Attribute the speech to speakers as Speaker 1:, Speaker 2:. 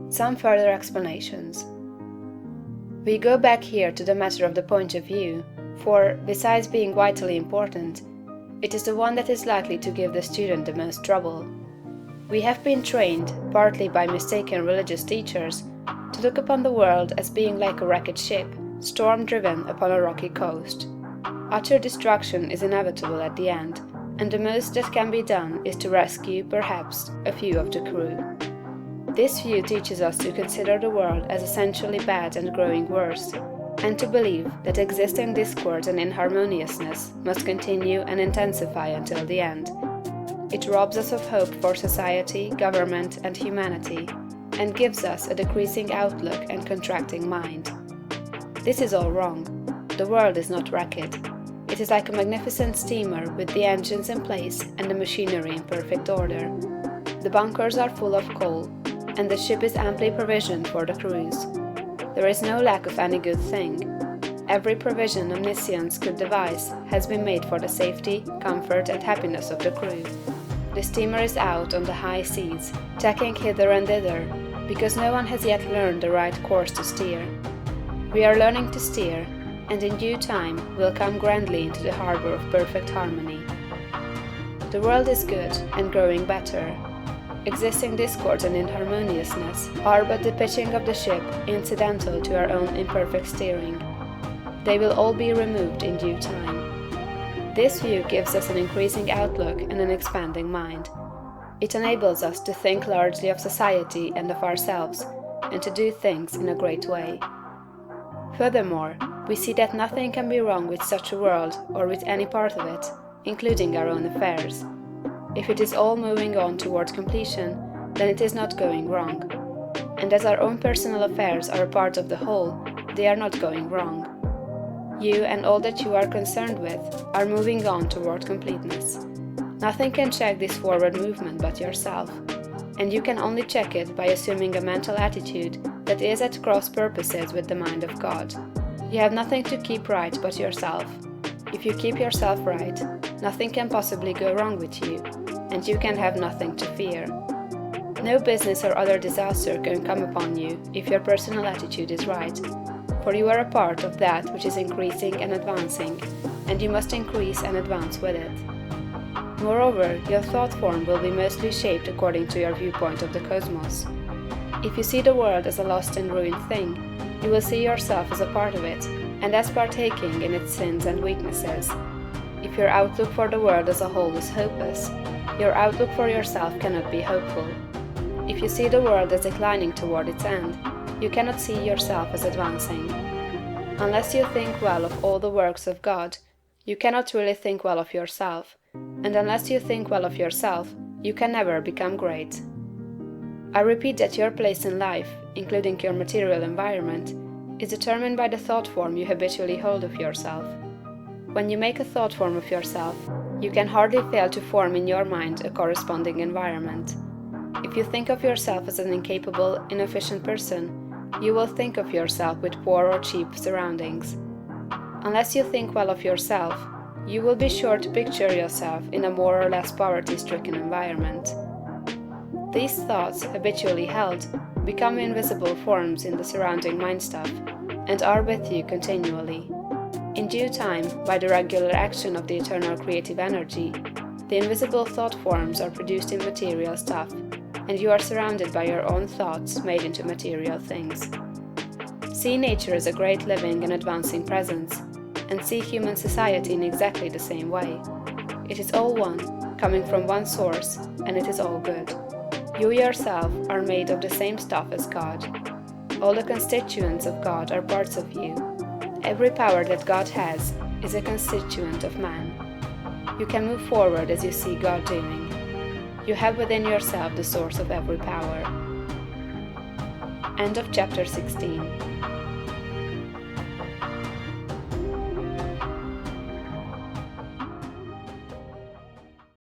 Speaker 1: Some further explanations. We go back here to the matter of the point of view, for, besides being vitally important, it is the one that is likely to give the student the most trouble. We have been trained, partly by mistaken religious teachers, to look upon the world as being like a wrecked ship, storm-driven upon a rocky coast. Utter destruction is inevitable at the end, and the most that can be done is to rescue, perhaps, a few of the crew. This view teaches us to consider the world as essentially bad and growing worse, and to believe that existing discord and inharmoniousness must continue and intensify until the end. It robs us of hope for society, government, and humanity, and gives us a decreasing outlook and contracting mind. This is all wrong. The world is not wrecked. It is like a magnificent steamer with the engines in place and the machinery in perfect order. The bunkers are full of coal, and the ship is amply provisioned for the cruise. There is no lack of any good thing. Every provision omniscience could devise has been made for the safety, comfort, and happiness of the crew. The steamer is out on the high seas, tacking hither and thither, because no one has yet learned the right course to steer. We are learning to steer, and in due time will come grandly into the harbor of perfect harmony. The world is good and growing better. Existing discord and inharmoniousness are but the pitching of the ship incidental to our own imperfect steering. They will all be removed in due time. This view gives us an increasing outlook and an expanding mind. It enables us to think largely of society and of ourselves, and to do things in a great way. Furthermore, we see that nothing can be wrong with such a world or with any part of it, including our own affairs. If it is all moving on toward completion, then it is not going wrong. And as our own personal affairs are a part of the whole, they are not going wrong. You and all that you are concerned with are moving on toward completeness. Nothing can check this forward movement but yourself, and you can only check it by assuming a mental attitude that is at cross purposes with the mind of God. You have nothing to keep right but yourself. If you keep yourself right, nothing can possibly go wrong with you, and you can have nothing to fear. No business or other disaster can come upon you if your personal attitude is right, for you are a part of that which is increasing and advancing, and you must increase and advance with it. Moreover, your thought form will be mostly shaped according to your viewpoint of the cosmos. If you see the world as a lost and ruined thing, you will see yourself as a part of it, and as partaking in its sins and weaknesses. If your outlook for the world as a whole is hopeless, your outlook for yourself cannot be hopeful. If you see the world as declining toward its end, you cannot see yourself as advancing. Unless you think well of all the works of God, you cannot really think well of yourself, and unless you think well of yourself, you can never become great. I repeat that your place in life, including your material environment, is determined by the thought form you habitually hold of yourself. When you make a thought form of yourself, you can hardly fail to form in your mind a corresponding environment. If you think of yourself as an incapable, inefficient person, you will think of yourself with poor or cheap surroundings. Unless you think well of yourself, you will be sure to picture yourself in a more or less poverty-stricken environment. These thoughts, habitually held, become invisible forms in the surrounding mind stuff, and are with you continually. In due time, by the regular action of the eternal creative energy, the invisible thought forms are produced in material stuff, and you are surrounded by your own thoughts made into material things. See nature as a great living and advancing presence, and see human society in exactly the same way. It is all one, coming from one source, and it is all good. You yourself are made of the same stuff as God. All the constituents of God are parts of you. Every power that God has is a constituent of man. You can move forward as you see God doing. You have within yourself the source of every power. End of chapter 16.